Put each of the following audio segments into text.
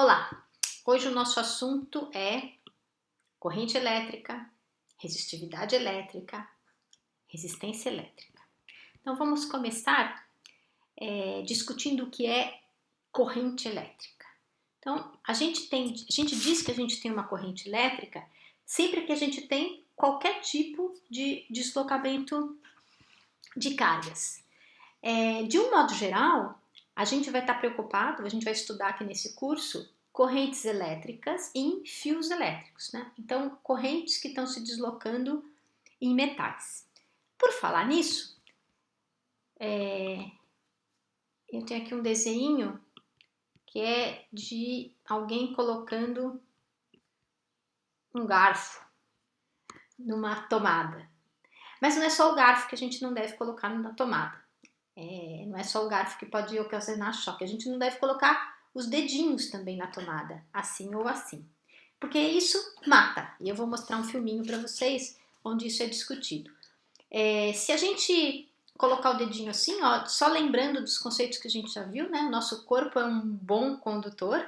Olá! Hoje o nosso assunto é corrente elétrica, resistividade elétrica, resistência elétrica. Então vamos começar discutindo o que é corrente elétrica. Então a gente diz que a gente tem uma corrente elétrica sempre que a gente tem qualquer tipo de deslocamento de cargas. De um modo geral, a gente vai estar preocupado, a gente vai estudar aqui nesse curso correntes elétricas em fios elétricos, né? Então, correntes que estão se deslocando em metais. Por falar nisso, eu tenho aqui um desenho que é de alguém colocando um garfo numa tomada. Mas não é só o garfo que a gente não deve colocar na tomada. Não é só o garfo que pode ocasionar choque. A gente não deve colocar os dedinhos também na tomada, assim ou assim. Porque isso mata. E eu vou mostrar um filminho para vocês onde isso é discutido. Se a gente colocar o dedinho assim, ó, só lembrando dos conceitos que a gente já viu, né? O nosso corpo é um bom condutor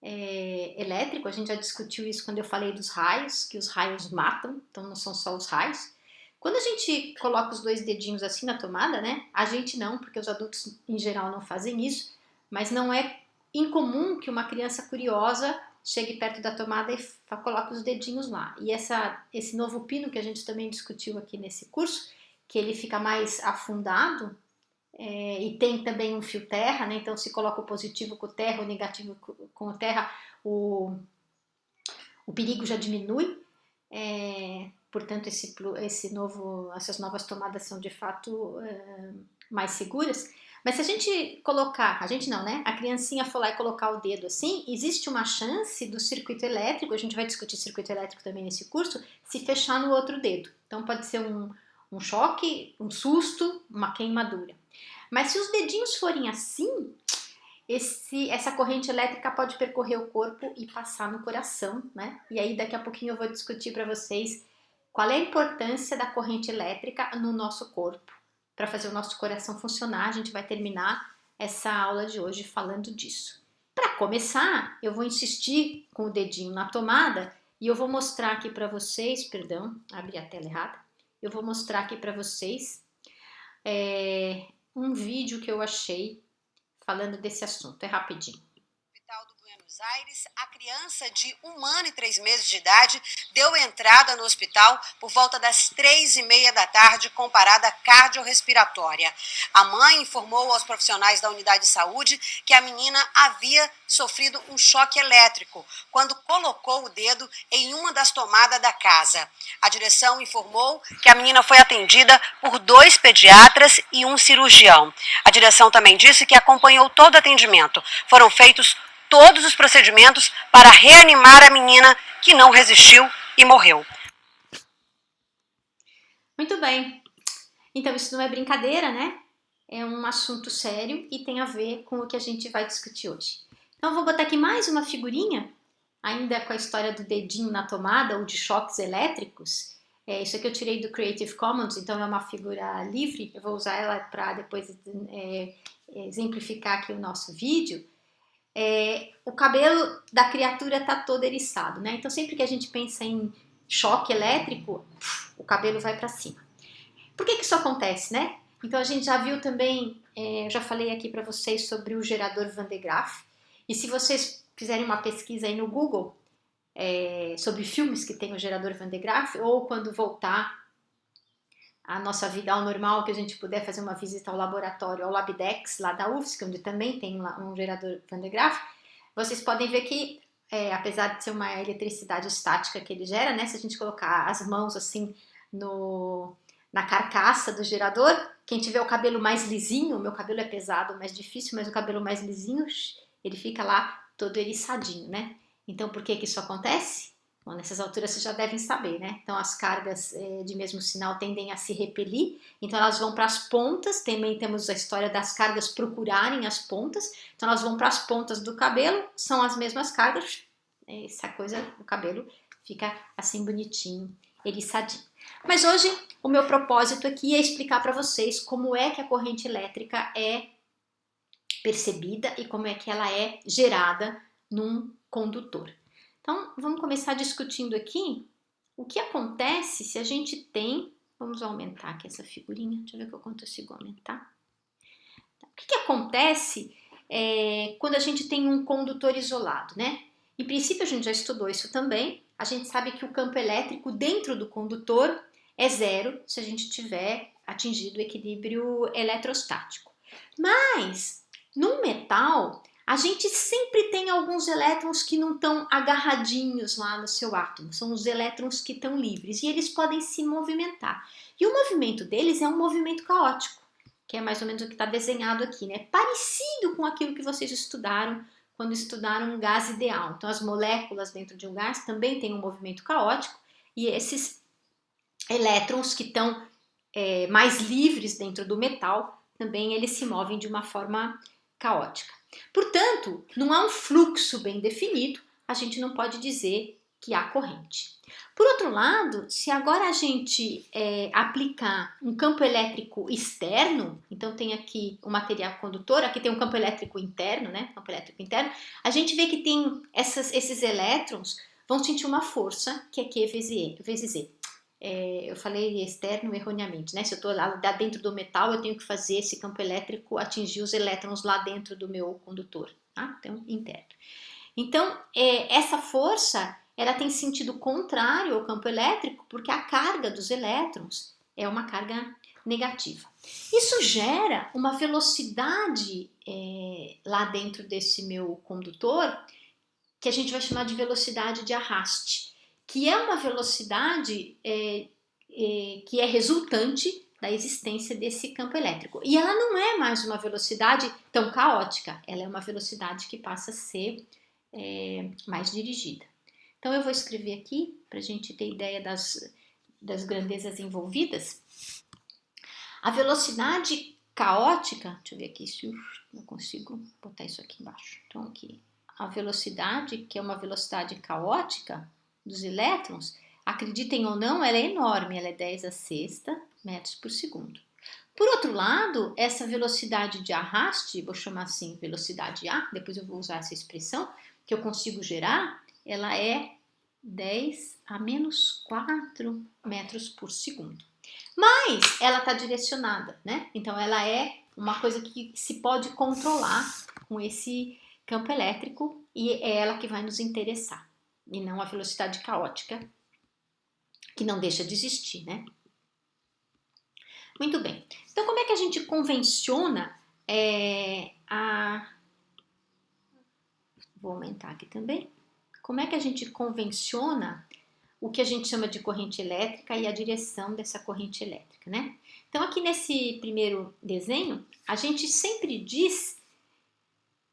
elétrico. A gente já discutiu isso quando eu falei dos raios, que os raios matam, então não são só os raios. Quando a gente coloca os dois dedinhos assim na tomada, né? A gente não, porque os adultos em geral não fazem isso, mas não é incomum que uma criança curiosa chegue perto da tomada e coloque os dedinhos lá. E esse novo pino que a gente também discutiu aqui nesse curso, que ele fica mais afundado, e tem também um fio terra, né? Então se coloca o positivo com o terra, o negativo com o terra, o perigo já diminui. Portanto, essas novas tomadas são de fato mais seguras. Mas se a gente colocar, a gente não, né? A criancinha for lá e colocar o dedo assim, existe uma chance do circuito elétrico, a gente vai discutir circuito elétrico também nesse curso, se fechar no outro dedo. Então pode ser um choque, um susto, uma queimadura. Mas se os dedinhos forem assim, essa corrente elétrica pode percorrer o corpo e passar no coração, né? E aí daqui a pouquinho eu vou discutir para vocês qual é a importância da corrente elétrica no nosso corpo para fazer o nosso coração funcionar. A gente vai terminar essa aula de hoje falando disso. Para começar, eu vou insistir com o dedinho na tomada e eu vou mostrar aqui para vocês, perdão, abri a tela errada. Eu vou mostrar aqui para vocês um vídeo que eu achei falando desse assunto. É rapidinho. Hospital do Buenos Aires, a criança de 1 ano e 3 meses de idade deu entrada no hospital por volta das 3h30 da tarde com parada cardiorrespiratória. A mãe informou aos profissionais da unidade de saúde que a menina havia sofrido um choque elétrico quando colocou o dedo em uma das tomadas da casa. A direção informou que a menina foi atendida por 2 pediatras e um cirurgião. A direção também disse que acompanhou todo o atendimento. Foram feitos todos os procedimentos para reanimar a menina, que não resistiu e morreu. Muito bem. Então isso não é brincadeira, né? É um assunto sério e tem a ver com o que a gente vai discutir hoje. Então eu vou botar aqui mais uma figurinha, ainda com a história do dedinho na tomada ou de choques elétricos. Isso aqui eu tirei do Creative Commons, então é uma figura livre. Eu vou usar ela para depois exemplificar aqui o nosso vídeo. O cabelo da criatura está todo eriçado, né? Então sempre que a gente pensa em choque elétrico, o cabelo vai para cima. Por que isso acontece, né? Então a gente já viu também, eu já falei aqui para vocês sobre o gerador Van de Graaff. E se vocês fizerem uma pesquisa aí no Google sobre filmes que tem o gerador Van de Graaff, ou quando voltar a nossa vida ao normal, que a gente puder fazer uma visita ao laboratório, ao Labdex, lá da UFSC, onde também tem um gerador Van de Graaff, vocês podem ver que, apesar de ser uma eletricidade estática que ele gera, né, se a gente colocar as mãos assim na carcaça do gerador, quem tiver o cabelo mais lisinho, meu cabelo é pesado, mais difícil, mas o cabelo mais lisinho, ele fica lá todo eriçadinho, né? Então, por que isso acontece? Bom, nessas alturas vocês já devem saber, né? Então as cargas de mesmo sinal tendem a se repelir, então elas vão para as pontas. Também temos a história das cargas procurarem as pontas, então elas vão para as pontas do cabelo, são as mesmas cargas, essa coisa, o cabelo fica assim bonitinho, eriçadinho. Mas hoje o meu propósito aqui é explicar para vocês como é que a corrente elétrica é percebida e como é que ela é gerada num condutor. Então, vamos começar discutindo aqui o que acontece se a gente tem... Vamos aumentar aqui essa figurinha, deixa eu ver que eu consigo aumentar. O que acontece quando a gente tem um condutor isolado, né? Em princípio, a gente já estudou isso também. A gente sabe que o campo elétrico dentro do condutor é zero se a gente tiver atingido o equilíbrio eletrostático. Mas, num metal, a gente sempre tem alguns elétrons que não estão agarradinhos lá no seu átomo. São os elétrons que estão livres e eles podem se movimentar. E o movimento deles é um movimento caótico, que é mais ou menos o que está desenhado aqui, né? Parecido com aquilo que vocês estudaram quando estudaram um gás ideal. Então, as moléculas dentro de um gás também têm um movimento caótico e esses elétrons que estão mais livres dentro do metal, também eles se movem de uma forma caótica. Portanto, não há um fluxo bem definido, a gente não pode dizer que há corrente. Por outro lado, se agora a gente aplicar um campo elétrico externo, então tem aqui o material condutor, aqui tem um campo elétrico interno, né? Campo elétrico interno, a gente vê que tem esses elétrons vão sentir uma força que é Q vezes E. Eu falei externo erroneamente, né? Se eu estou lá dentro do metal, eu tenho que fazer esse campo elétrico atingir os elétrons lá dentro do meu condutor, tá? Então, interno. Então, essa força, ela tem sentido contrário ao campo elétrico, porque a carga dos elétrons é uma carga negativa. Isso gera uma velocidade lá dentro desse meu condutor, que a gente vai chamar de velocidade de arraste, que é uma velocidade que é resultante da existência desse campo elétrico. E ela não é mais uma velocidade tão caótica, ela é uma velocidade que passa a ser mais dirigida. Então eu vou escrever aqui, para a gente ter ideia das grandezas envolvidas. A velocidade caótica, deixa eu ver aqui se eu consigo botar isso aqui embaixo. Então aqui, a velocidade, que é uma velocidade caótica dos elétrons, acreditem ou não, ela é enorme, ela é 10 a sexta metros por segundo. Por outro lado, essa velocidade de arraste, vou chamar assim velocidade A, depois eu vou usar essa expressão, que eu consigo gerar, ela é 10 a menos 4 metros por segundo. Mas ela está direcionada, né? Então ela é uma coisa que se pode controlar com esse campo elétrico e é ela que vai nos interessar, e não a velocidade caótica, que não deixa de existir, né? Muito bem. Então, como é que a gente convenciona Vou aumentar aqui também. Como é que a gente convenciona o que a gente chama de corrente elétrica e a direção dessa corrente elétrica, né? Então, aqui nesse primeiro desenho, a gente sempre diz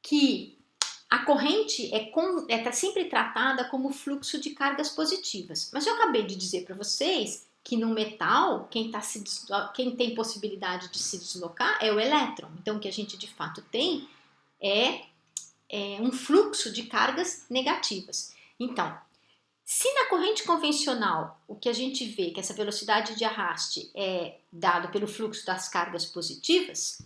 que a corrente tá sempre tratada como fluxo de cargas positivas. Mas eu acabei de dizer para vocês que no metal, quem tem possibilidade de se deslocar é o elétron. Então, o que a gente de fato tem é um fluxo de cargas negativas. Então, se na corrente convencional o que a gente vê que essa velocidade de arraste é dado pelo fluxo das cargas positivas,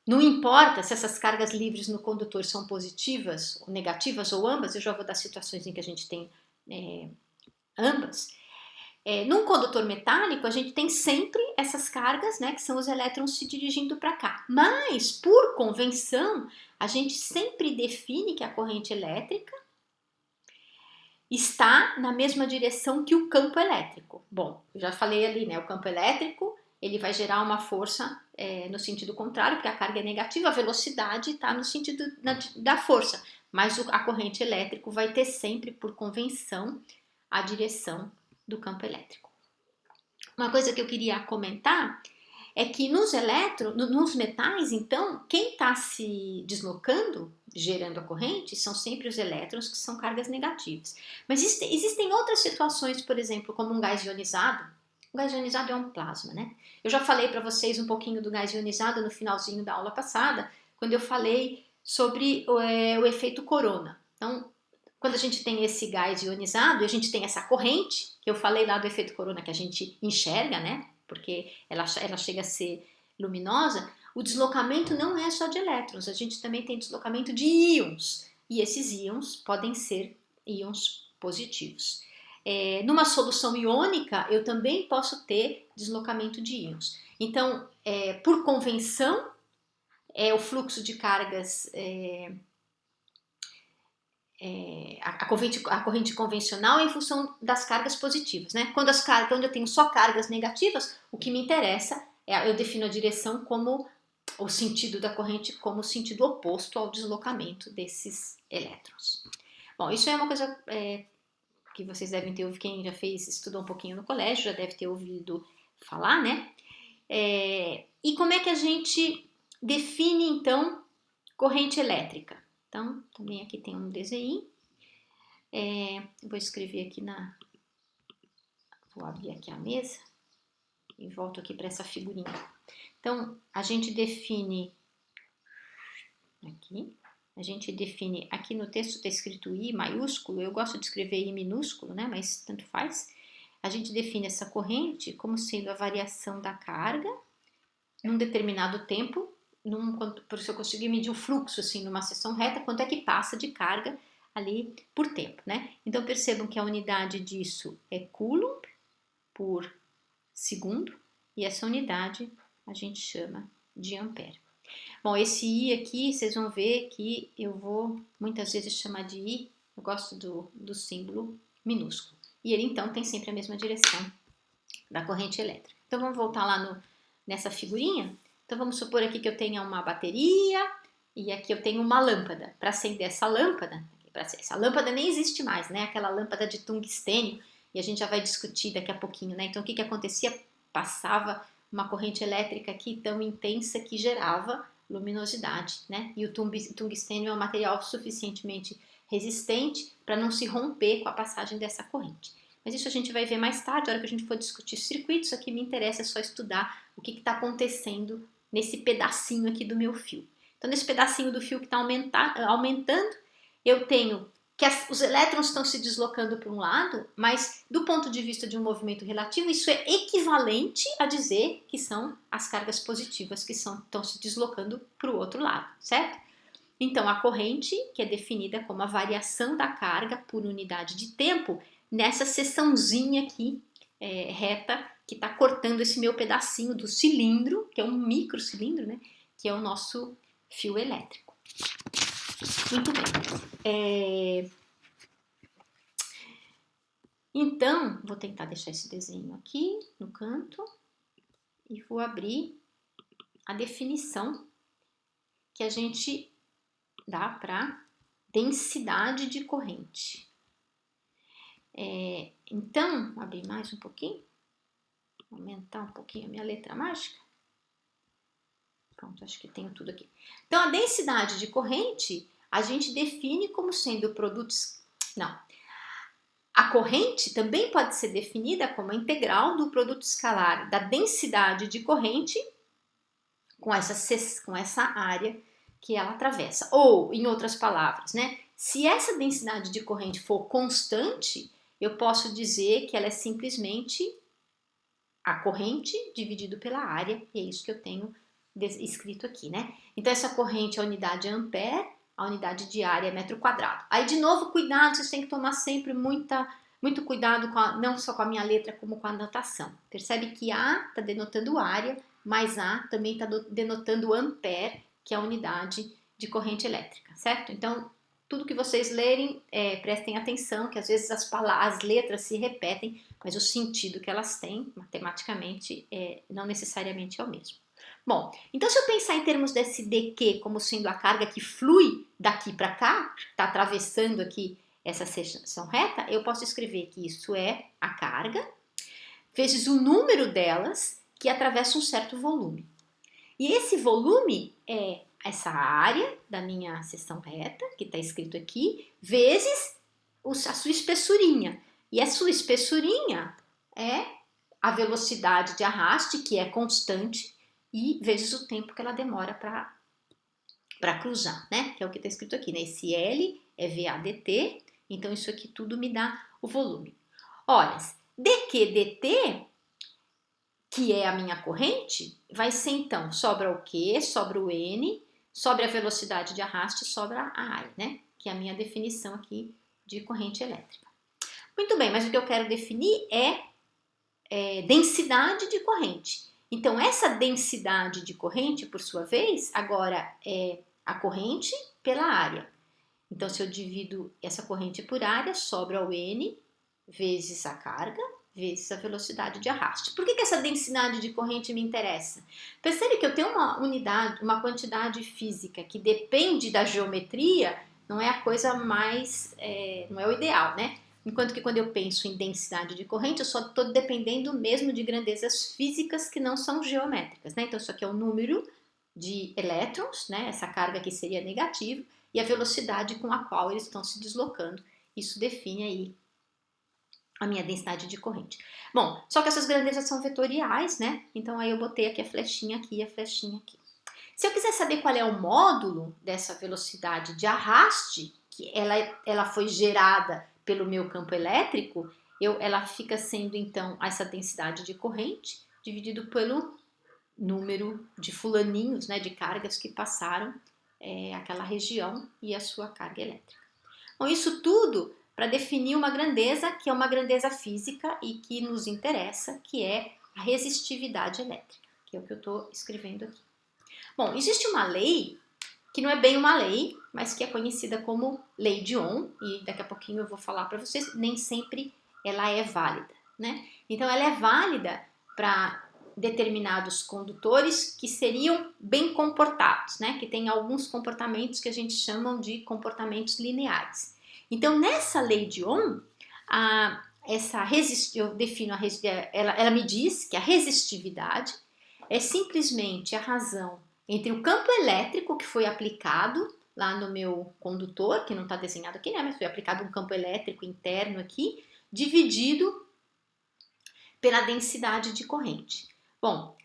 não importa se essas cargas livres no condutor são positivas ou negativas ou ambas, eu já vou dar situações em que a gente tem ambas. Num condutor metálico, a gente tem sempre essas cargas, né, que são os elétrons se dirigindo para cá. Mas, por convenção, a gente sempre define que a corrente elétrica está na mesma direção que o campo elétrico. Bom, eu já falei ali, né, o campo elétrico ele vai gerar uma força no sentido contrário, porque a carga é negativa, a velocidade está no sentido da força. Mas a corrente elétrica vai ter sempre, por convenção, a direção do campo elétrico. Uma coisa que eu queria comentar é que nos metais, então, quem está se deslocando, gerando a corrente, são sempre os elétrons, que são cargas negativas. Mas existem outras situações, por exemplo, como um gás ionizado. O gás ionizado é um plasma, né? Eu já falei para vocês um pouquinho do gás ionizado no finalzinho da aula passada, quando eu falei sobre o efeito corona. Então, quando a gente tem esse gás ionizado, a gente tem essa corrente, que eu falei lá do efeito corona, que a gente enxerga, né? Porque ela chega a ser luminosa. O deslocamento não é só de elétrons, a gente também tem deslocamento de íons. e esses íons podem ser íons positivos. Numa solução iônica, eu também posso ter deslocamento de íons. Então, por convenção, o fluxo de cargas, a corrente convencional é em função das cargas positivas, né? Quando eu tenho só cargas negativas, o que me interessa eu defino a direção como o sentido da corrente como o sentido oposto ao deslocamento desses elétrons. Bom, isso é uma coisa que vocês devem ter ouvido, quem já estudou um pouquinho no colégio, já deve ter ouvido falar, né? E como é que a gente define, então, corrente elétrica? Então, também aqui tem um desenho. Vou escrever aqui Vou abrir aqui a mesa e volto aqui para essa figurinha. Então, a gente define aqui no texto está escrito I maiúsculo, eu gosto de escrever I minúsculo, né, mas tanto faz. A gente define essa corrente como sendo a variação da carga num determinado tempo, se eu conseguir medir o fluxo assim numa seção reta, quanto é que passa de carga ali por tempo, né? Então percebam que a unidade disso é Coulomb por segundo, e essa unidade a gente chama de ampere. Bom, esse I aqui, vocês vão ver que eu vou muitas vezes chamar de I, eu gosto do símbolo minúsculo. E ele então tem sempre a mesma direção da corrente elétrica. Então vamos voltar lá nessa figurinha. Então vamos supor aqui que eu tenha uma bateria e aqui eu tenho uma lâmpada. Para acender essa lâmpada nem existe mais, né? Aquela lâmpada de tungstênio, e a gente já vai discutir daqui a pouquinho, né? Então o que acontecia? Passava uma corrente elétrica aqui tão intensa que gerava luminosidade, né? E o tungstênio é um material suficientemente resistente para não se romper com a passagem dessa corrente. Mas isso a gente vai ver mais tarde, na hora que a gente for discutir circuitos. Aqui me interessa só estudar o que está acontecendo nesse pedacinho aqui do meu fio. Então, nesse pedacinho do fio que está aumentando, eu tenho que os elétrons estão se deslocando para um lado, mas do ponto de vista de um movimento relativo, isso é equivalente a dizer que são as cargas positivas que estão se deslocando para o outro lado, certo? Então, a corrente, que é definida como a variação da carga por unidade de tempo, nessa seçãozinha aqui reta, que está cortando esse meu pedacinho do cilindro, que é um microcilindro, né? Que é o nosso fio elétrico. Muito bem. Então, vou tentar deixar esse desenho aqui no canto e vou abrir a definição que a gente dá para densidade de corrente. Então, vou abrir mais um pouquinho, aumentar um pouquinho a minha letra mágica. Pronto, acho que tenho tudo aqui. Então, a densidade de corrente a gente define como sendo produtos... Não. A corrente também pode ser definida como a integral do produto escalar da densidade de corrente com essa área que ela atravessa. Ou, em outras palavras, né? Se essa densidade de corrente for constante, eu posso dizer que ela é simplesmente a corrente dividido pela área, e é isso que eu tenho escrito aqui, né? Então, essa corrente, a unidade é ampere, a unidade de área é metro quadrado. Aí, de novo, cuidado, vocês têm que tomar sempre muito cuidado, não só com a minha letra, como com a anotação. Percebe que A está denotando área, mas A também está denotando ampere, que é a unidade de corrente elétrica, certo? Então, tudo que vocês lerem, prestem atenção, que às vezes as letras se repetem, mas o sentido que elas têm, matematicamente, não necessariamente é o mesmo. Bom, então se eu pensar em termos desse dQ como sendo a carga que flui daqui para cá, está atravessando aqui essa seção reta, eu posso escrever que isso é a carga vezes o número delas que atravessa um certo volume. E esse volume é essa área da minha seção reta, que está escrito aqui, vezes a sua espessurinha. E a sua espessurinha é a velocidade de arraste, que é constante, e vezes o tempo que ela demora para cruzar, né? Que é o que está escrito aqui, né? Esse L é VADT, então isso aqui tudo me dá o volume. Olha, dQdt, que é a minha corrente, vai ser então, sobra o Q, sobra o N, sobra a velocidade de arraste, sobra a área, né? que é a minha definição aqui de corrente elétrica. Muito bem, mas o que eu quero definir é densidade de corrente. Então, essa densidade de corrente, por sua vez, agora é a corrente pela área. Então, se eu divido essa corrente por área, sobra o N vezes a carga, vezes a velocidade de arraste. Por que essa densidade de corrente me interessa? Percebe que eu tenho uma unidade, uma quantidade física que depende da geometria, não é a coisa mais, não é o ideal, né? Enquanto que quando eu penso em densidade de corrente, eu só estou dependendo mesmo de grandezas físicas que não são geométricas, né? Então, isso aqui é o número de elétrons, né? Essa carga aqui seria negativa, e a velocidade com a qual eles estão se deslocando. Isso define aí a minha densidade de corrente. Bom, só que essas grandezas são vetoriais, né? Então aí eu botei aqui a flechinha aqui e a flechinha aqui. Se eu quiser saber qual é o módulo dessa velocidade de arraste, que ela foi gerada pelo meu campo elétrico, ela fica sendo então essa densidade de corrente dividido pelo número de fulaninhos, né, de cargas que passaram aquela região e a sua carga elétrica. Bom, isso tudo para definir uma grandeza que é uma grandeza física e que nos interessa, que é a resistividade elétrica, que é o que eu estou escrevendo aqui. Bom, existe uma lei que não é bem uma lei, mas que é conhecida como lei de Ohm, e daqui a pouquinho eu vou falar para vocês, nem sempre ela é válida, né? Então ela é válida para determinados condutores que seriam bem comportados, né? Que tem alguns comportamentos que a gente chama de comportamentos lineares. Então, nessa lei de Ohm, eu defino ela me diz que a resistividade é simplesmente a razão entre o campo elétrico que foi aplicado lá no meu condutor, que não está desenhado aqui, né? Mas foi aplicado um campo elétrico interno aqui, dividido pela densidade de corrente. Bom,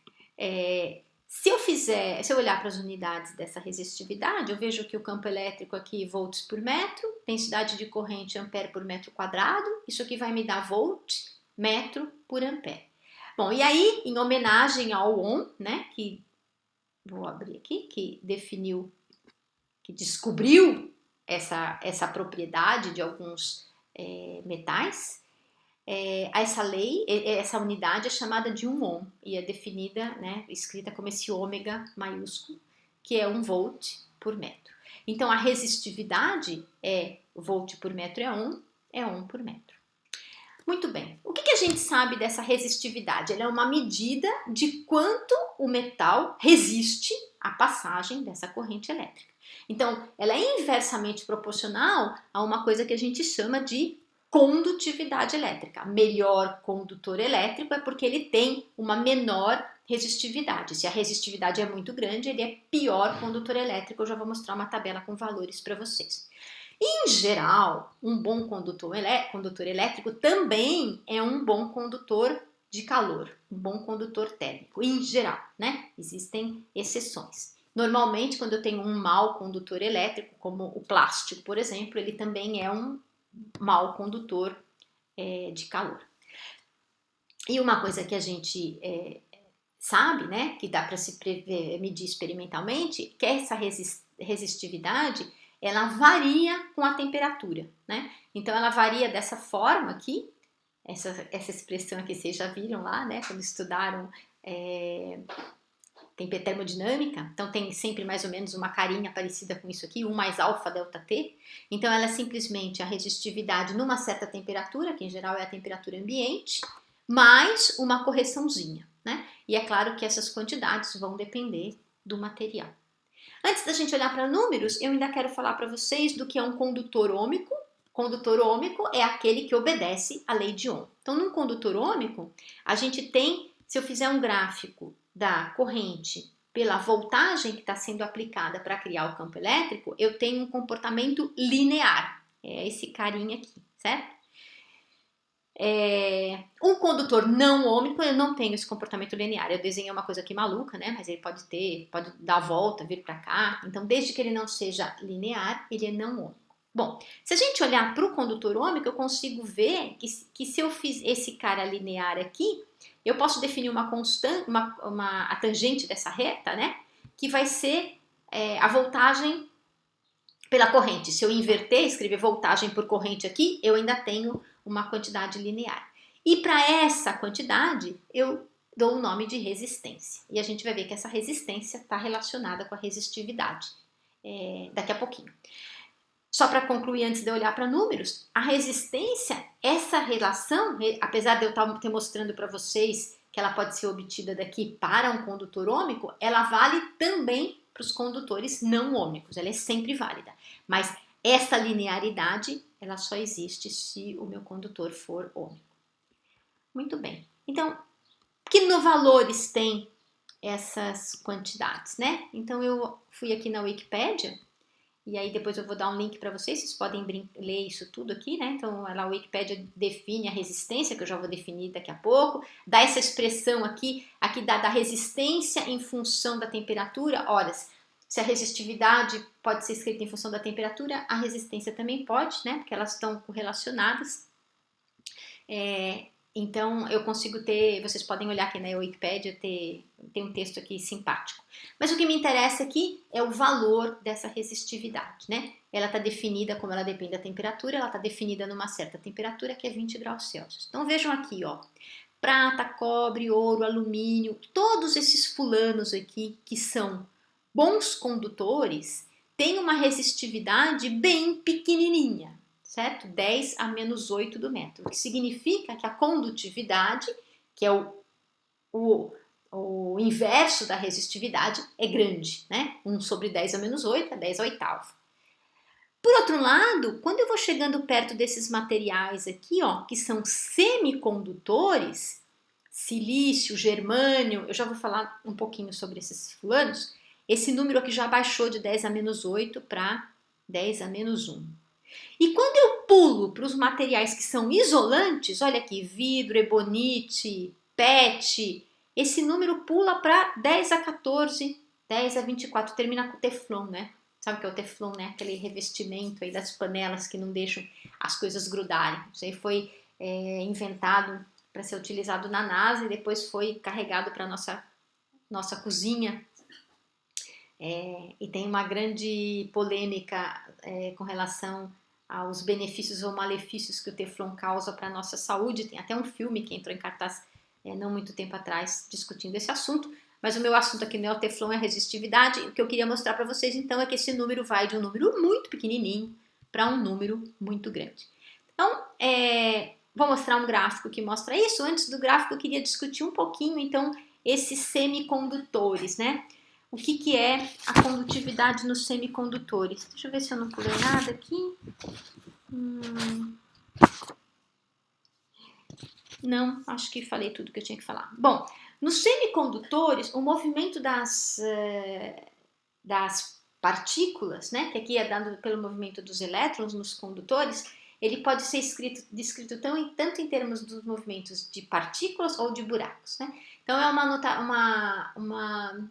se eu olhar para as unidades dessa resistividade, eu vejo que o campo elétrico aqui, volts por metro, densidade de corrente, ampere por metro quadrado, isso aqui vai me dar volt, metro por ampere. Bom, e aí, em homenagem ao Ohm, né, que vou abrir aqui, que descobriu essa propriedade de alguns metais, essa lei, essa unidade é chamada de 1 ohm e é definida, né, escrita como esse ômega maiúsculo, que é 1 volt por metro. Então, a resistividade é volt por metro é ohm por metro. Muito bem. O que a gente sabe dessa resistividade? Ela é uma medida de quanto o metal resiste à passagem dessa corrente elétrica. Então, ela é inversamente proporcional a uma coisa que a gente chama de condutividade elétrica. Melhor condutor elétrico é porque ele tem uma menor resistividade. Se a resistividade é muito grande, ele é pior condutor elétrico. Eu já vou mostrar uma tabela com valores para vocês. Em geral, um bom condutor elétrico também é um bom condutor de calor, um bom condutor térmico, em geral, né? Existem exceções. Normalmente, quando eu tenho um mau condutor elétrico, como o plástico, por exemplo, ele também é um mau condutor de calor. E uma coisa que a gente sabe, né, que dá para se medir experimentalmente, que essa resistividade, ela varia com a temperatura, né? Então, ela varia dessa forma aqui, essa expressão aqui vocês já viram lá, né, quando estudaram termodinâmica, então tem sempre mais ou menos uma carinha parecida com isso aqui, 1 mais alfa delta T. Então, ela é simplesmente a resistividade numa certa temperatura, que em geral é a temperatura ambiente, mais uma correçãozinha, né? E é claro que essas quantidades vão depender do material. Antes da gente olhar para números, eu ainda quero falar para vocês do que é um condutor ôhmico. Condutor ôhmico é aquele que obedece à lei de Ohm. Então, num condutor ôhmico, a gente tem, se eu fizer um gráfico da corrente pela voltagem que está sendo aplicada para criar o campo elétrico, eu tenho um comportamento linear. É esse carinha aqui, certo? Um condutor não ôhmico, eu não tenho esse comportamento linear. Eu desenhei uma coisa aqui maluca, né? Mas ele pode dar a volta, vir para cá. Então, desde que ele não seja linear, ele é não ôhmico. Bom, se a gente olhar para o condutor ôhmico, eu consigo ver que se eu fiz esse cara linear aqui, eu posso definir uma constante, a tangente dessa reta, né? Que vai ser a voltagem pela corrente. Se eu inverter, escrever voltagem por corrente aqui, eu ainda tenho uma quantidade linear. E para essa quantidade, eu dou o nome de resistência. E a gente vai ver que essa resistência está relacionada com a resistividade daqui a pouquinho. Só para concluir, antes de eu olhar para números, a resistência, essa relação, apesar de eu estar mostrando para vocês que ela pode ser obtida daqui para um condutor ômico, ela vale também para os condutores não ômicos, ela é sempre válida. Mas essa linearidade, ela só existe se o meu condutor for ômico. Muito bem. Então, que valores tem essas quantidades, né? Então, eu fui aqui na Wikipédia, e aí depois eu vou dar um link para vocês podem ler isso tudo aqui, né? Então, a Wikipédia define a resistência, que eu já vou definir daqui a pouco, dá essa expressão aqui dá da resistência em função da temperatura. Ora, se a resistividade pode ser escrita em função da temperatura, a resistência também pode, né? Porque elas estão correlacionadas. Então, eu consigo ter, vocês podem olhar aqui na Wikipédia, tem um texto aqui simpático. Mas o que me interessa aqui é o valor dessa resistividade, né? Ela está definida, como ela depende da temperatura, ela está definida numa certa temperatura, que é 20 graus Celsius. Então, vejam aqui, ó, prata, cobre, ouro, alumínio, todos esses fulanos aqui, que são bons condutores, têm uma resistividade bem pequenininha, certo? 10 a menos 8 do metro, o que significa que a condutividade, que é o inverso da resistividade, é grande, né? 1 sobre 10 a menos 8 é 10 a oitava. Por outro lado, quando eu vou chegando perto desses materiais aqui, ó, que são semicondutores, silício, germânio, eu já vou falar um pouquinho sobre esses fulanos, esse número aqui já baixou de 10 a menos 8 para 10 a menos 1. E quando eu pulo para os materiais que são isolantes, olha aqui, vidro, ebonite, PET, esse número pula para 10 a 14, 10 a 24, termina com teflon, né? Sabe o que é o teflon, né? Aquele revestimento aí das panelas que não deixam as coisas grudarem. Isso aí foi inventado para ser utilizado na NASA e depois foi carregado para nossa cozinha. E tem uma grande polêmica com relação aos benefícios ou malefícios que o teflon causa para a nossa saúde. Tem até um filme que entrou em cartaz não muito tempo atrás discutindo esse assunto, mas o meu assunto aqui não é o teflon, é a resistividade. O que eu queria mostrar para vocês então é que esse número vai de um número muito pequenininho para um número muito grande. Então, vou mostrar um gráfico que mostra isso. Antes do gráfico eu queria discutir um pouquinho então esses semicondutores, né? O que é a condutividade nos semicondutores? Deixa eu ver se eu não pulei nada aqui. Não, acho que falei tudo que eu tinha que falar. Bom, nos semicondutores, o movimento das partículas, né, que aqui é dado pelo movimento dos elétrons nos condutores, ele pode ser descrito tanto em termos dos movimentos de partículas ou de buracos, né? Então, é uma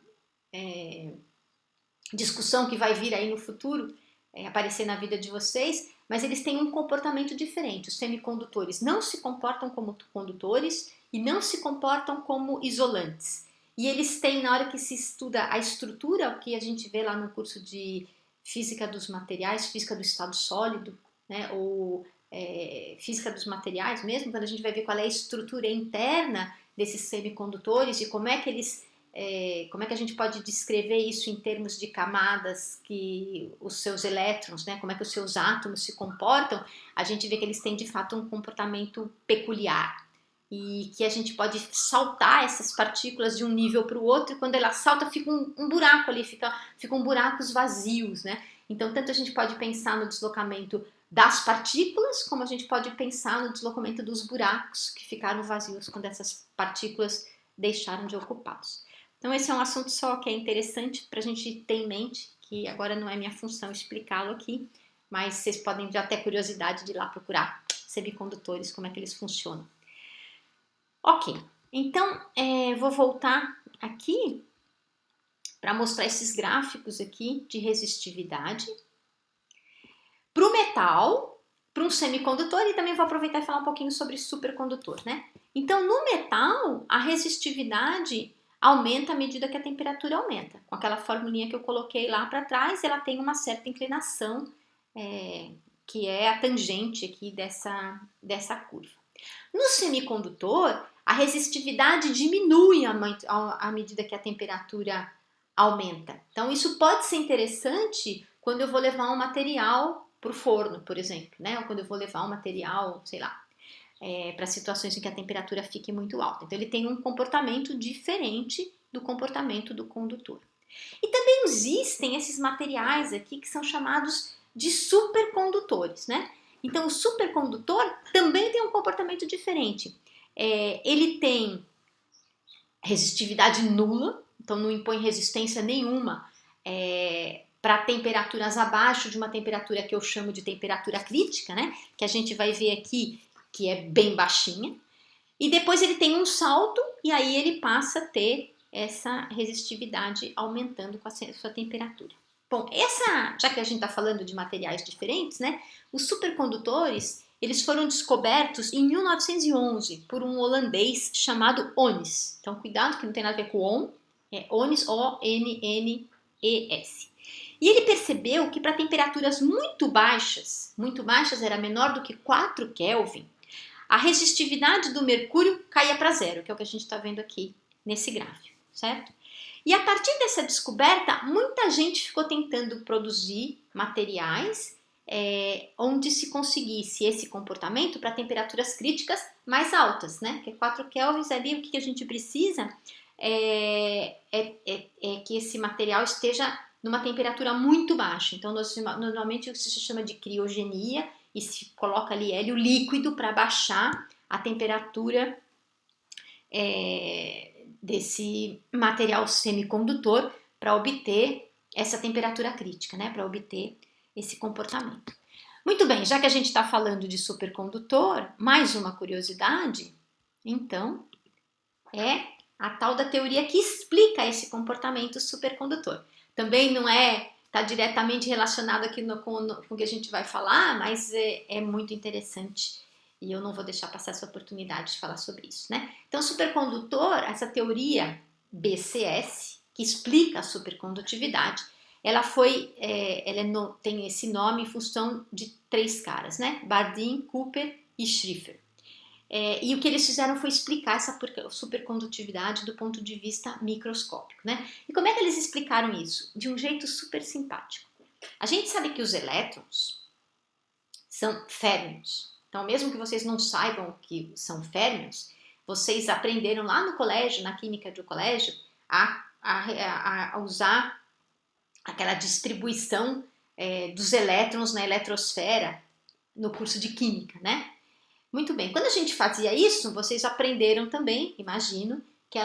discussão que vai vir aí no futuro, aparecer na vida de vocês, mas eles têm um comportamento diferente. Os semicondutores não se comportam como condutores e não se comportam como isolantes. E eles têm, na hora que se estuda a estrutura, o que a gente vê lá no curso de física dos materiais, física do estado sólido, né, ou física dos materiais mesmo, quando a gente vai ver qual é a estrutura interna desses semicondutores e como é que a gente pode descrever isso em termos de camadas que os seus elétrons, né, como é que os seus átomos se comportam, a gente vê que eles têm de fato um comportamento peculiar e que a gente pode saltar essas partículas de um nível para o outro e quando ela salta fica um buraco ali, ficam buracos vazios, né? Então tanto a gente pode pensar no deslocamento das partículas, como a gente pode pensar no deslocamento dos buracos que ficaram vazios quando essas partículas deixaram de ocupá-los. Então esse é um assunto só que é interessante para a gente ter em mente, que agora não é minha função explicá-lo aqui, mas vocês podem já ter curiosidade de ir lá procurar semicondutores, como é que eles funcionam. Ok, então vou voltar aqui para mostrar esses gráficos aqui de resistividade para o metal, para um semicondutor e também vou aproveitar e falar um pouquinho sobre supercondutor, né? Então no metal a resistividade aumenta à medida que a temperatura aumenta. Com aquela formulinha que eu coloquei lá para trás, ela tem uma certa inclinação, que é a tangente aqui dessa curva. No semicondutor, a resistividade diminui à medida que a temperatura aumenta. Então, isso pode ser interessante quando eu vou levar um material para o forno, por exemplo, né? Ou quando eu vou levar um material, sei lá, para situações em que a temperatura fique muito alta. Então, ele tem um comportamento diferente do comportamento do condutor. E também existem esses materiais aqui que são chamados de supercondutores, né? Então, o supercondutor também tem um comportamento diferente. Ele tem resistividade nula, então não impõe resistência nenhuma para temperaturas abaixo de uma temperatura que eu chamo de temperatura crítica, né? Que a gente vai ver aqui que é bem baixinha. E depois ele tem um salto e aí ele passa a ter essa resistividade aumentando com a sua temperatura. Bom, já que a gente está falando de materiais diferentes, né? Os supercondutores, eles foram descobertos em 1911 por um holandês chamado Onnes. Então, cuidado que não tem nada a ver com ON, é Onnes, O-N-N-E-S. E ele percebeu que para temperaturas muito baixas era menor do que 4 Kelvin, a resistividade do mercúrio caía para zero, que é o que a gente está vendo aqui nesse gráfico, certo? E a partir dessa descoberta, muita gente ficou tentando produzir materiais onde se conseguisse esse comportamento para temperaturas críticas mais altas, né? Porque 4 kelvins ali, o que a gente precisa é que esse material esteja numa temperatura muito baixa. Então, normalmente isso se chama de criogenia e se coloca ali hélio líquido para baixar a temperatura desse material semicondutor para obter essa temperatura crítica, né? Para obter esse comportamento. Muito bem, já que a gente está falando de supercondutor, mais uma curiosidade, então, é a tal da teoria que explica esse comportamento supercondutor. Também não está diretamente relacionado aqui com o que a gente vai falar, mas é muito interessante e eu não vou deixar passar essa oportunidade de falar sobre isso, né? Então, supercondutor, essa teoria BCS, que explica a supercondutividade, ela tem esse nome em função de 3 caras, né? Bardeen, Cooper e Schrieffer. E o que eles fizeram foi explicar essa supercondutividade do ponto de vista microscópico, né? E como é que eles explicaram isso? De um jeito super simpático. A gente sabe que os elétrons são férmions. Então, mesmo que vocês não saibam que são férmions, vocês aprenderam lá no colégio, na química do colégio, a usar aquela distribuição dos elétrons na eletrosfera no curso de química, né? Muito bem, quando a gente fazia isso, vocês aprenderam também, imagino, que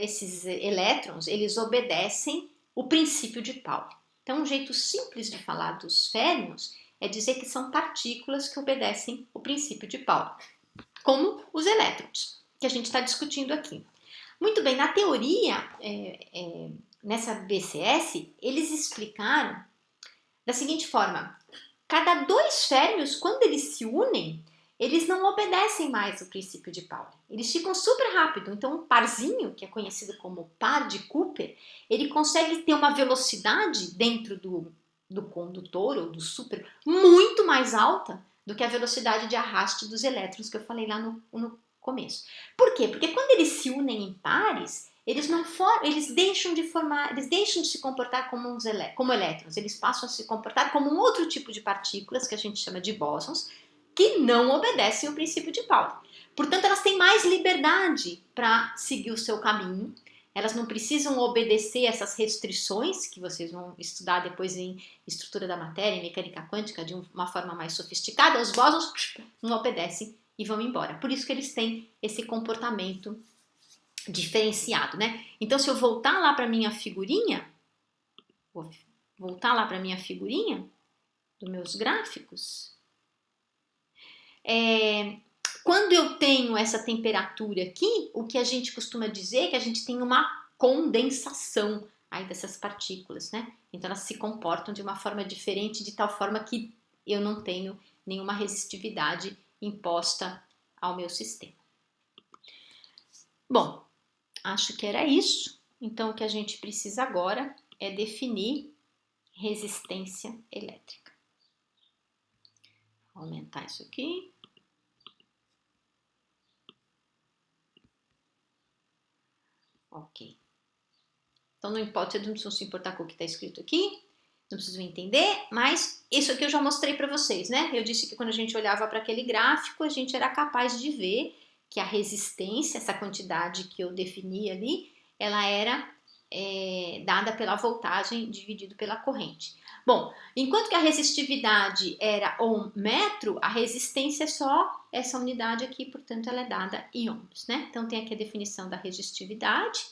esses elétrons, eles obedecem o princípio de Pauli. Então, um jeito simples de falar dos férmions é dizer que são partículas que obedecem o princípio de Pauli, como os elétrons, que a gente está discutindo aqui. Muito bem, na teoria, nessa BCS, eles explicaram da seguinte forma: cada 2 férmions, quando eles se unem, eles não obedecem mais o princípio de Pauli. Eles ficam super rápido. Então, um parzinho, que é conhecido como par de Cooper, ele consegue ter uma velocidade dentro do condutor ou do super muito mais alta do que a velocidade de arraste dos elétrons que eu falei lá no começo. Por quê? Porque quando eles se unem em pares, eles deixam de se comportar como elétrons, eles passam a se comportar como um outro tipo de partículas que a gente chama de bósons, que não obedecem o princípio de Pauli. Portanto, elas têm mais liberdade para seguir o seu caminho, elas não precisam obedecer essas restrições que vocês vão estudar depois em estrutura da matéria, em mecânica quântica, de uma forma mais sofisticada. Os bósons não obedecem e vão embora. Por isso que eles têm esse comportamento diferenciado, né? Então, se eu voltar lá para minha figurinha, dos meus gráficos, quando eu tenho essa temperatura aqui, o que a gente costuma dizer é que a gente tem uma condensação aí dessas partículas, né? Então elas se comportam de uma forma diferente, de tal forma que eu não tenho nenhuma resistividade imposta ao meu sistema. Bom, acho que era isso. Então, o que a gente precisa agora é definir resistência elétrica. Vou aumentar isso aqui. Ok. Então, não importa, não precisam se importar com o que está escrito aqui, não precisam entender, mas isso aqui eu já mostrei para vocês, né? Eu disse que quando a gente olhava para aquele gráfico, a gente era capaz de ver que a resistência, essa quantidade que eu defini ali, ela era dada pela voltagem dividido pela corrente. Bom, enquanto que a resistividade era 1 metro, a resistência é só essa unidade aqui, portanto ela é dada em ohms, né? Então tem aqui a definição da resistividade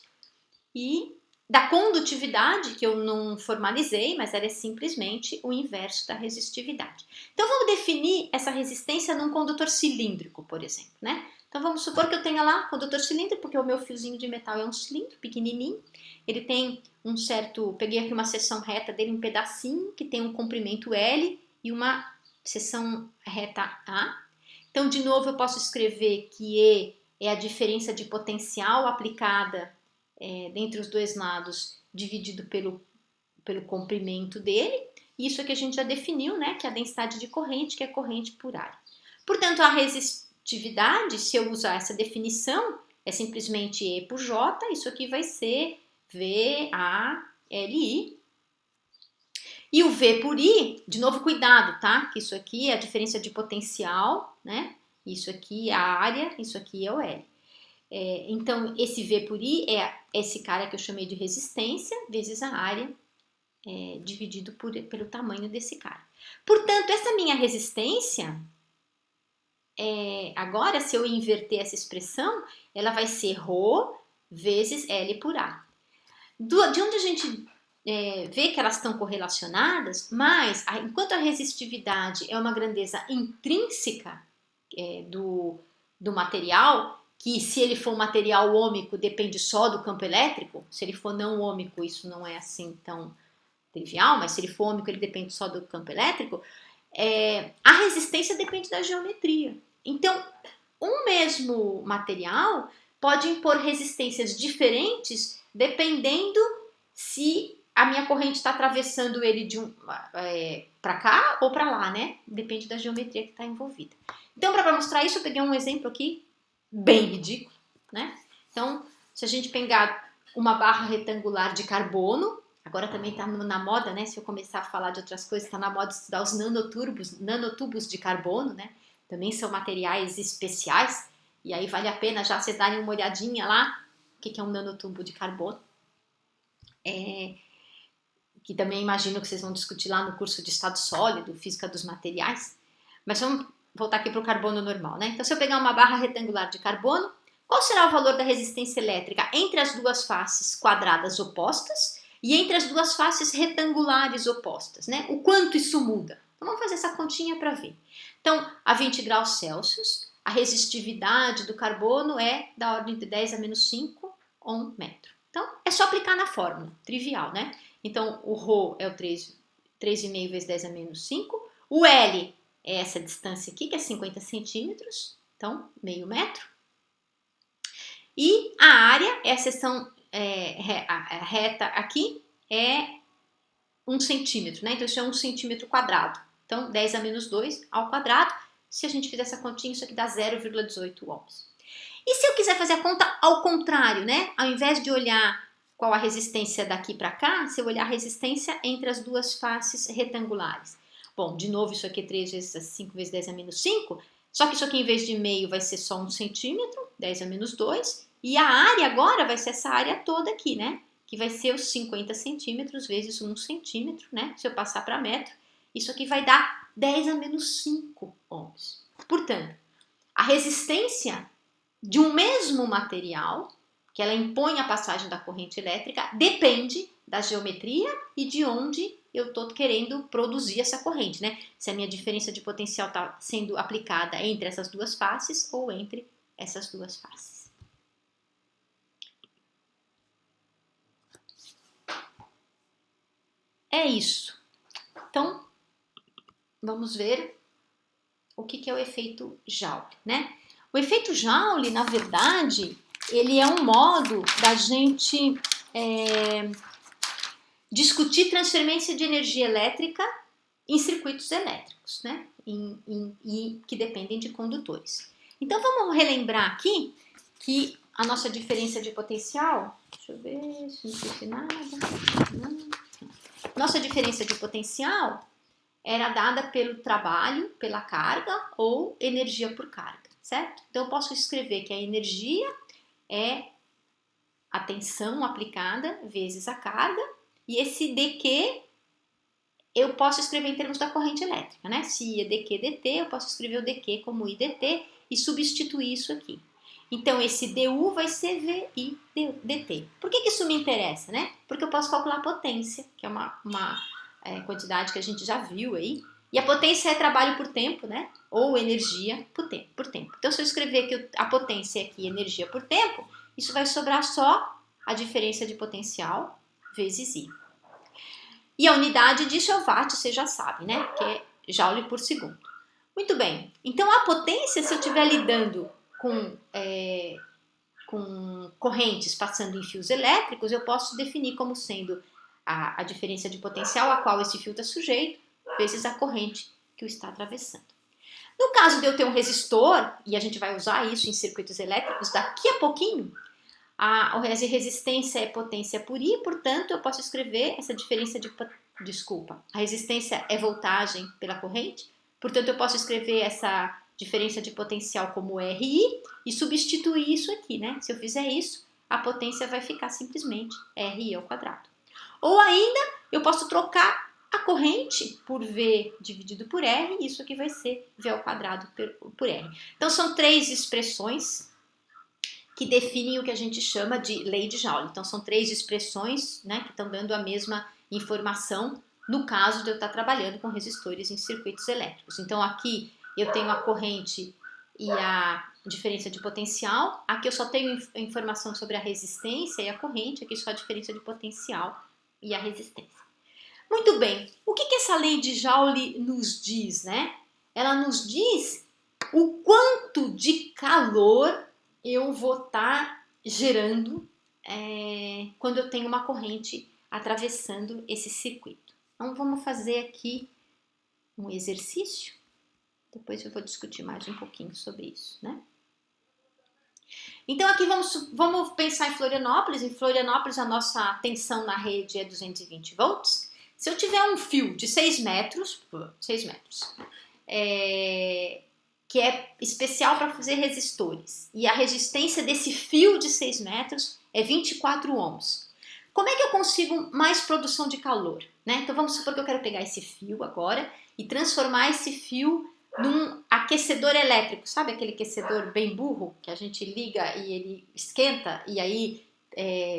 e da condutividade, que eu não formalizei, mas ela é simplesmente o inverso da resistividade. Então vamos definir essa resistência num condutor cilíndrico, por exemplo, né? Então vamos supor que eu tenha lá condutor cilíndrico, porque o meu fiozinho de metal é um cilindro pequenininho, ele tem um certo, peguei aqui uma seção reta dele, um pedacinho que tem um comprimento L e uma seção reta A. Então de novo eu posso escrever que E é a diferença de potencial aplicada dentre os dois lados, dividido pelo comprimento dele. Isso aqui a gente já definiu, né? Que é a densidade de corrente, que é corrente por área. Portanto, a resistividade, se eu usar essa definição, é simplesmente E por J. Isso aqui vai ser VALI. E o V por I, de novo, cuidado, tá? Que isso aqui é a diferença de potencial, né? Isso aqui é a área, isso aqui é o L. Então, esse V por I é esse cara que eu chamei de resistência, vezes a área, dividido pelo tamanho desse cara. Portanto, essa minha resistência, agora, se eu inverter essa expressão, ela vai ser ρ vezes L por A. De onde a gente vê que elas estão correlacionadas, mas enquanto a resistividade é uma grandeza intrínseca do material, que se ele for um material ômico depende só do campo elétrico, se ele for não ômico isso não é assim tão trivial, mas se ele for ômico ele depende só do campo elétrico, a resistência depende da geometria. Então, um mesmo material pode impor resistências diferentes dependendo se a minha corrente está atravessando ele para cá ou para lá, né? Depende da geometria que está envolvida. Então, para mostrar isso, eu peguei um exemplo aqui bem ridículo, né? Então, se a gente pegar uma barra retangular de carbono, agora também está na moda, né? Se eu começar a falar de outras coisas, está na moda estudar os nanotubos de carbono, né? Também são materiais especiais, e aí vale a pena já vocês darem uma olhadinha lá, o que é um nanotubo de carbono. Que também imagino que vocês vão discutir lá no curso de estado sólido, física dos materiais. Mas vamos voltar aqui para o carbono normal, né? Então, se eu pegar uma barra retangular de carbono, qual será o valor da resistência elétrica entre as duas faces quadradas opostas e entre as duas faces retangulares opostas, né? O quanto isso muda? Então, vamos fazer essa continha para ver. Então, a 20 graus Celsius, a resistividade do carbono é da ordem de 10 a menos 5 ohm metro. Então, é só aplicar na fórmula, trivial, né? Então, o ρ é o 3,5 vezes 10 a menos 5. O L é essa distância aqui, que é 50 centímetros. Então, meio metro. E a área, é a seção reta aqui, é 1 centímetro, né? Então, isso é 1 centímetro quadrado. Então, 10 a menos 2 ao quadrado. Se a gente fizer essa continha, isso aqui dá 0,18 ohms. E se eu quiser fazer a conta ao contrário, né? Ao invés de olhar qual a resistência daqui para cá, se eu olhar a resistência entre as duas faces retangulares. Bom, de novo, isso aqui é 3 vezes 5 vezes 10 a menos 5, só que isso aqui em vez de meio vai ser só 1 centímetro, 10 a menos 2, e a área agora vai ser essa área toda aqui, né? Que vai ser os 50 centímetros vezes 1 centímetro, né? Se eu passar para metro, isso aqui vai dar 10 a menos 5 ohms. Portanto, a resistência de um mesmo material, que ela impõe a passagem da corrente elétrica, depende da geometria e de onde eu estou querendo produzir essa corrente, né? Se a minha diferença de potencial está sendo aplicada entre essas duas faces ou entre essas duas faces. É isso. Então, vamos ver o que é o efeito Joule, né? O efeito Joule, na verdade, ele é um modo da gente discutir transferência de energia elétrica em circuitos elétricos, né? E que dependem de condutores. Então vamos relembrar aqui que a nossa diferença de potencial, deixa eu ver se não esqueci nada. Nossa diferença de potencial era dada pelo trabalho, pela carga ou energia por carga, certo? Então eu posso escrever que a energia é a tensão aplicada vezes a carga, e esse dQ eu posso escrever em termos da corrente elétrica, né? Se I é dQ dt, eu posso escrever o dQ como I dt e substituir isso aqui. Então, esse du vai ser VI dt. Por que isso me interessa, né? Porque eu posso calcular a potência, que é uma quantidade que a gente já viu aí. E a potência é trabalho por tempo, né? Ou energia por tempo. Então, se eu escrever que a potência é aqui energia por tempo, isso vai sobrar só a diferença de potencial vezes I. E a unidade disso é o watt, você já sabe, né? Que é joule por segundo. Muito bem. Então, a potência, se eu estiver lidando com correntes passando em fios elétricos, eu posso definir como sendo a diferença de potencial a qual esse fio está sujeito, vezes a corrente que o está atravessando. No caso de eu ter um resistor, e a gente vai usar isso em circuitos elétricos daqui a pouquinho, a resistência é potência por I, portanto, eu posso escrever essa diferença a resistência é voltagem pela corrente, portanto, eu posso escrever essa diferença de potencial como RI e substituir isso aqui, né? Se eu fizer isso, a potência vai ficar simplesmente RI ao quadrado. Ou ainda, eu posso trocar a corrente por V dividido por R, e isso aqui vai ser V ao quadrado por R. Então, são três expressões que definem o que a gente chama de lei de Joule. Então, são três expressões, né, que estão dando a mesma informação no caso de eu estar trabalhando com resistores em circuitos elétricos. Então, aqui eu tenho a corrente e a diferença de potencial. Aqui eu só tenho informação sobre a resistência e a corrente. Aqui só a diferença de potencial e a resistência. Muito bem. O que essa lei de Joule nos diz, né? Ela nos diz o quanto de calor eu vou estar gerando quando eu tenho uma corrente atravessando esse circuito. Então, vamos fazer aqui um exercício. Depois eu vou discutir mais um pouquinho sobre isso, né? Então, aqui vamos pensar em Florianópolis. Em Florianópolis, a nossa tensão na rede é 220 volts. Se eu tiver um fio de 6 metros, que é especial para fazer resistores, e a resistência desse fio de 6 metros é 24 ohms. Como é que eu consigo mais produção de calor, né? Então vamos supor que eu quero pegar esse fio agora e transformar esse fio num aquecedor elétrico. Sabe aquele aquecedor bem burro que a gente liga e ele esquenta e aí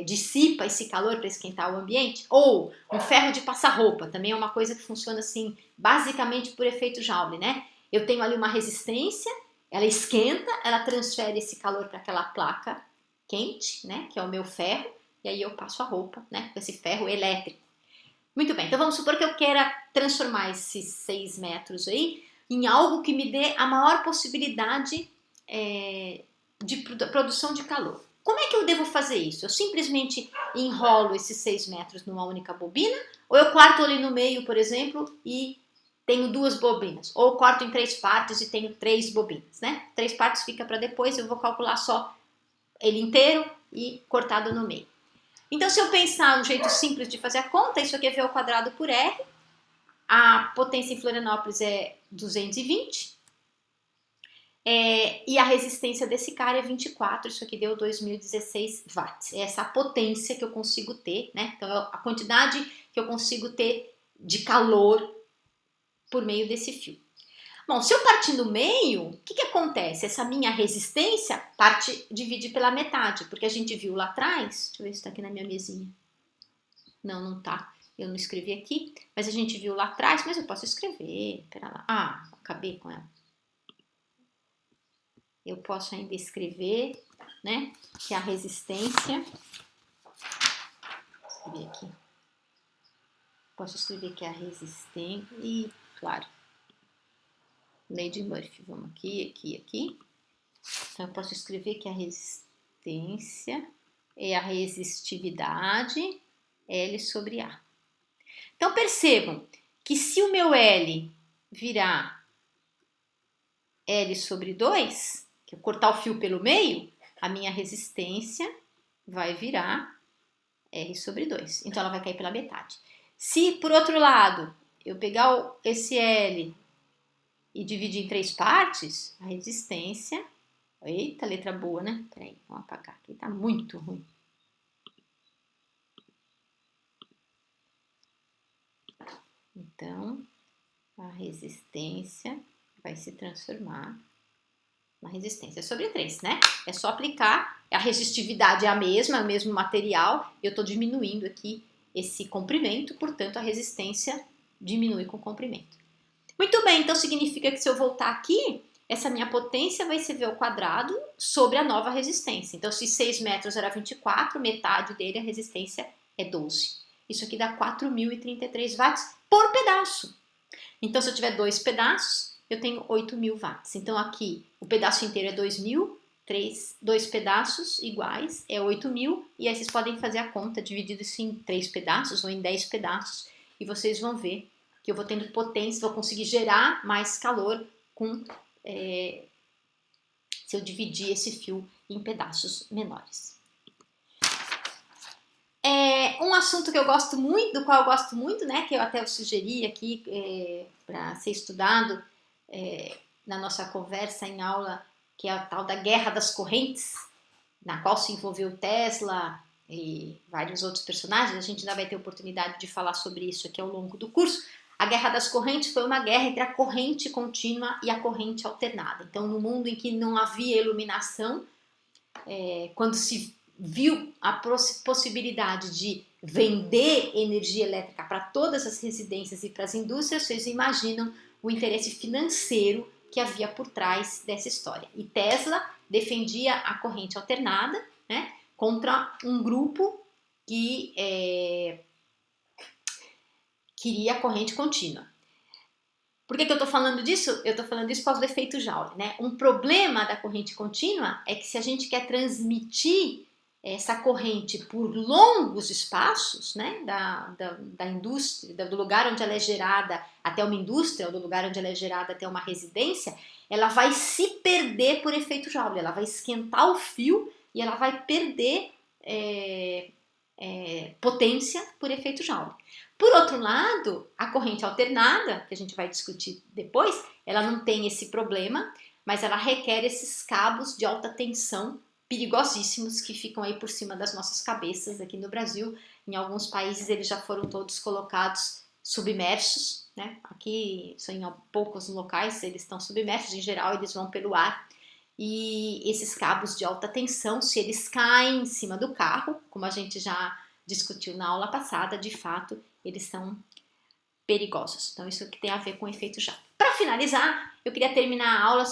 dissipa esse calor para esquentar o ambiente? Ou um ferro de passar roupa, também é uma coisa que funciona assim basicamente por efeito Joule, né? Eu tenho ali uma resistência, ela esquenta, ela transfere esse calor para aquela placa quente, né, que é o meu ferro, e aí eu passo a roupa, né, com esse ferro elétrico. Muito bem, então vamos supor que eu queira transformar esses 6 metros aí em algo que me dê a maior possibilidade de produção de calor. Como é que eu devo fazer isso? Eu simplesmente enrolo esses 6 metros numa única bobina, ou eu corto ali no meio, por exemplo, e tenho 2 bobinas, ou corto em 3 partes e tenho 3 bobinas, né? 3 partes fica para depois, eu vou calcular só ele inteiro e cortado no meio. Então, se eu pensar um jeito simples de fazer a conta, isso aqui é V ao quadrado por R, a potência em Florianópolis é 220, e a resistência desse cara é 24, isso aqui deu 2016 watts. É essa potência que eu consigo ter, né? Então, a quantidade que eu consigo ter de calor por meio desse fio. Bom, se eu partir no meio, o que acontece? Essa minha resistência divide pela metade, porque a gente viu lá atrás, deixa eu ver se está aqui na minha mesinha. Não tá, eu não escrevi aqui, mas a gente viu lá atrás, mas eu posso escrever, pera lá. Ah, acabei com ela. Eu posso ainda escrever, né, que a resistência, vou escrever aqui. Posso escrever que a resistência, e claro, lei de Murphy, vamos aqui. Então, eu posso escrever que a resistência resistência é a resistividade L sobre A. Então percebam que se o meu L virar L sobre 2, que eu cortar o fio pelo meio, a minha resistência vai virar R sobre 2. Então ela vai cair pela metade. Se por outro lado eu pegar esse L e dividir em 3 partes, a resistência... Eita, letra boa, né? Peraí, vamos apagar aqui, tá muito ruim. Então, a resistência vai se transformar na resistência sobre 3, né? É só aplicar, a resistividade é a mesma, é o mesmo material, eu estou diminuindo aqui esse comprimento, portanto, a resistência diminui com o comprimento. Muito bem, então significa que se eu voltar aqui, essa minha potência vai ser V ao quadrado sobre a nova resistência. Então, se 6 metros era 24, metade dele, a resistência é 12. Isso aqui dá 4.033 watts por pedaço. Então, se eu tiver 2 pedaços, eu tenho 8.000 watts. Então, aqui, o pedaço inteiro é 2.000, 2 pedaços iguais é 8.000. E aí, vocês podem fazer a conta, dividido isso em 3 pedaços ou em 10 pedaços. E vocês vão ver que eu vou tendo potência, vou conseguir gerar mais calor se eu dividir esse fio em pedaços menores. Um assunto que eu gosto muito, do qual eu gosto muito, né, que eu até sugeri aqui para ser estudado na nossa conversa em aula, que é a tal da guerra das correntes, na qual se envolveu Tesla e vários outros personagens. A gente ainda vai ter oportunidade de falar sobre isso aqui ao longo do curso. A guerra das correntes foi uma guerra entre a corrente contínua e a corrente alternada. Então, no mundo em que não havia iluminação, quando se viu a possibilidade de vender energia elétrica para todas as residências e para as indústrias, vocês imaginam o interesse financeiro que havia por trás dessa história. E Tesla defendia a corrente alternada, né, contra um grupo que queria a corrente contínua. Por que eu estou falando disso? Eu estou falando disso por causa do efeito Joule, né? Um problema da corrente contínua é que se a gente quer transmitir essa corrente por longos espaços, né, da indústria, do lugar onde ela é gerada até uma indústria, ou do lugar onde ela é gerada até uma residência, ela vai se perder por efeito Joule, ela vai esquentar o fio e ela vai perder potência por efeito Joule. Por outro lado, a corrente alternada, que a gente vai discutir depois, ela não tem esse problema, mas ela requer esses cabos de alta tensão perigosíssimos que ficam aí por cima das nossas cabeças aqui no Brasil. Em alguns países eles já foram todos colocados submersos, né? Aqui só em poucos locais eles estão submersos, em geral eles vão pelo ar. E esses cabos de alta tensão, se eles caem em cima do carro, como a gente já discutiu na aula passada, de fato, eles são perigosos. Então, isso que tem a ver com o efeito Joule. Para finalizar, eu queria terminar a aula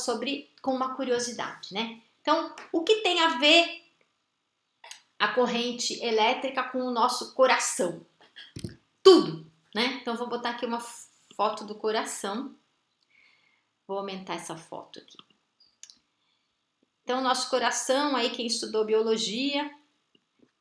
com uma curiosidade, né? Então, o que tem a ver a corrente elétrica com o nosso coração? Tudo, né? Então, vou botar aqui uma foto do coração. Vou aumentar essa foto aqui. Então, o nosso coração, aí quem estudou biologia,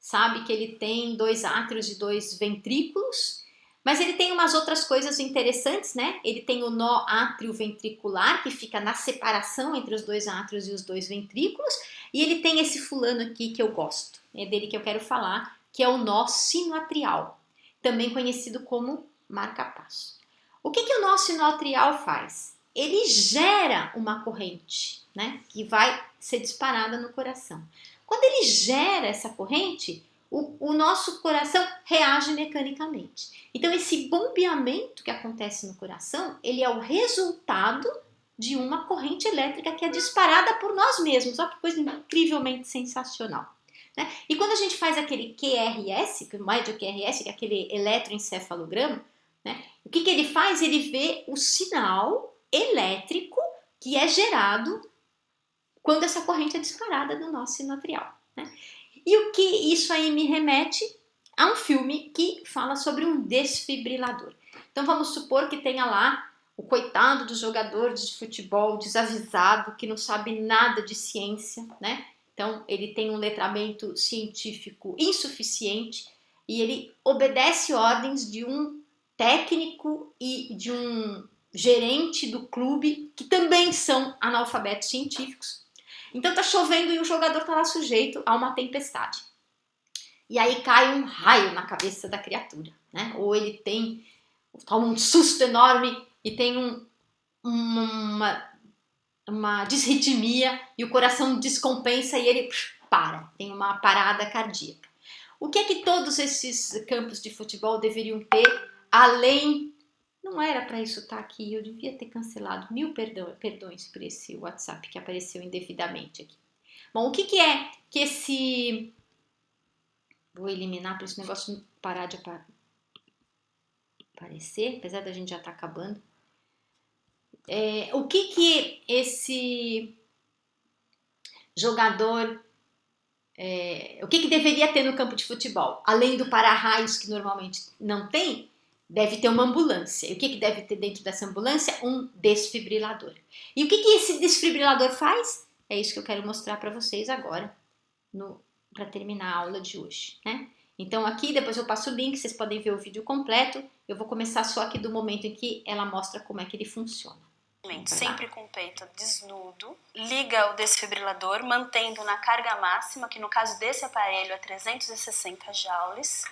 sabe que ele tem 2 átrios e 2 ventrículos, mas ele tem umas outras coisas interessantes, né? Ele tem o nó átrio-ventricular, que fica na separação entre os 2 átrios e os 2 ventrículos, e ele tem esse fulano aqui que eu gosto, é dele que eu quero falar, que é o nó sinoatrial, também conhecido como marca-passo. O que o nó sinoatrial faz? Ele gera uma corrente, né, que vai ser disparada no coração. Quando ele gera essa corrente, o nosso coração reage mecanicamente. Então, esse bombeamento que acontece no coração, ele é o resultado de uma corrente elétrica que é disparada por nós mesmos. Olha que coisa incrivelmente sensacional, né? E quando a gente faz aquele QRS, que mede o QRS, que é aquele eletroencefalograma, né? O que ele faz? Ele vê o sinal elétrico que é gerado quando essa corrente é disparada no nosso sinoatrial, né? E o que isso aí me remete a um filme que fala sobre um desfibrilador. Então vamos supor que tenha lá o coitado do jogador de futebol desavisado, que não sabe nada de ciência, né? Então, ele tem um letramento científico insuficiente e ele obedece ordens de um técnico e de um gerente do clube que também são analfabetos científicos. Então, tá chovendo e o jogador tá lá sujeito a uma tempestade. E aí cai um raio na cabeça da criatura, né? Ou ele tem um susto enorme e tem uma disritmia e o coração descompensa e ele para, tem uma parada cardíaca. O que é que todos esses campos de futebol deveriam ter, além... Não era para isso estar aqui, eu devia ter cancelado. Mil perdões por esse WhatsApp que apareceu indevidamente aqui. Bom, o que é que esse... Vou eliminar para esse negócio parar de aparecer, apesar da gente já estar acabando. O que esse jogador... o que deveria ter no campo de futebol? Além do para-raios que normalmente não tem, deve ter uma ambulância. E o que deve ter dentro dessa ambulância? Um desfibrilador. E o que esse desfibrilador faz? É isso que eu quero mostrar para vocês agora, para terminar a aula de hoje, né? Então aqui, depois eu passo o link, vocês podem ver o vídeo completo. Eu vou começar só aqui do momento em que ela mostra como é que ele funciona. Sempre com o peito desnudo, liga o desfibrilador, mantendo na carga máxima, que no caso desse aparelho é 360 joules.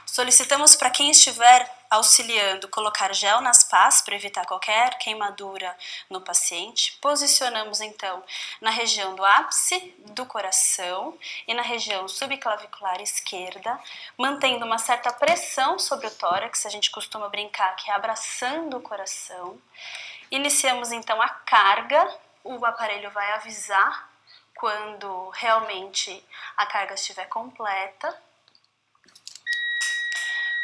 Solicitamos para quem estiver auxiliando colocar gel nas pás para evitar qualquer queimadura no paciente. Posicionamos então na região do ápice do coração e na região subclavicular esquerda, mantendo uma certa pressão sobre o tórax, a gente costuma brincar que é abraçando o coração. Iniciamos então a carga, o aparelho vai avisar quando realmente a carga estiver completa.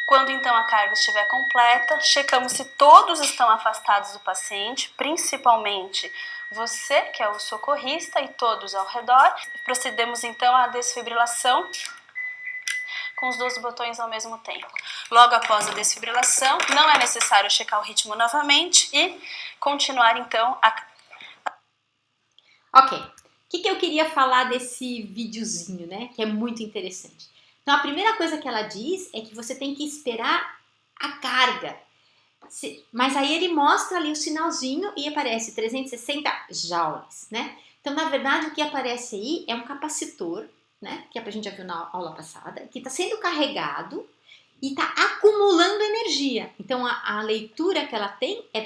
Quando então a carga estiver completa, checamos se todos estão afastados do paciente, principalmente você, que é o socorrista, e todos ao redor. Procedemos então à desfibrilação com os 2 botões ao mesmo tempo. Logo após a desfibrilação, não é necessário checar o ritmo novamente e continuar então a... Ok, o que eu queria falar desse videozinho, né? Que é muito interessante. Então, a primeira coisa que ela diz é que você tem que esperar a carga. Mas aí ele mostra ali o sinalzinho e aparece 360 joules, né? Então, na verdade, o que aparece aí é um capacitor, né? Que a gente já viu na aula passada, que está sendo carregado e está acumulando energia. Então, a leitura que ela tem é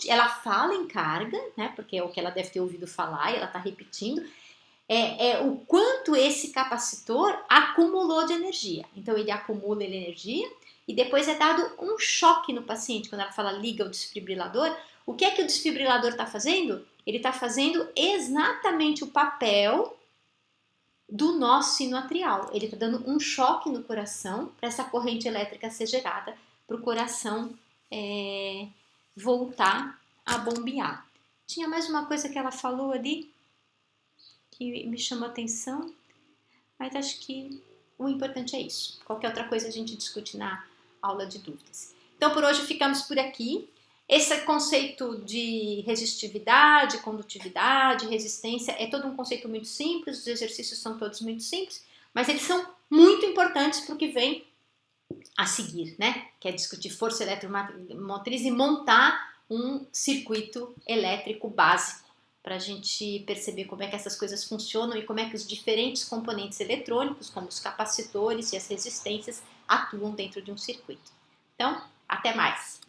ela fala em carga, né? Porque é o que ela deve ter ouvido falar e ela está repetindo. É o quanto esse capacitor acumulou de energia. Então, ele acumula energia e depois é dado um choque no paciente. Quando ela fala liga o desfibrilador, o que é que o desfibrilador está fazendo? Ele está fazendo exatamente o papel do nó sino atrial. Ele está dando um choque no coração para essa corrente elétrica ser gerada para o coração voltar a bombear. Tinha mais uma coisa que ela falou ali que me chamou a atenção, mas acho que o importante é isso. Qualquer outra coisa a gente discute na aula de dúvidas. Então, por hoje ficamos por aqui. Esse conceito de resistividade, condutividade, resistência é todo um conceito muito simples, os exercícios são todos muito simples, mas eles são muito importantes para o que vem a seguir, né? Que é discutir força eletromotriz e montar um circuito elétrico básico para a gente perceber como é que essas coisas funcionam e como é que os diferentes componentes eletrônicos, como os capacitores e as resistências, atuam dentro de um circuito. Então, até mais!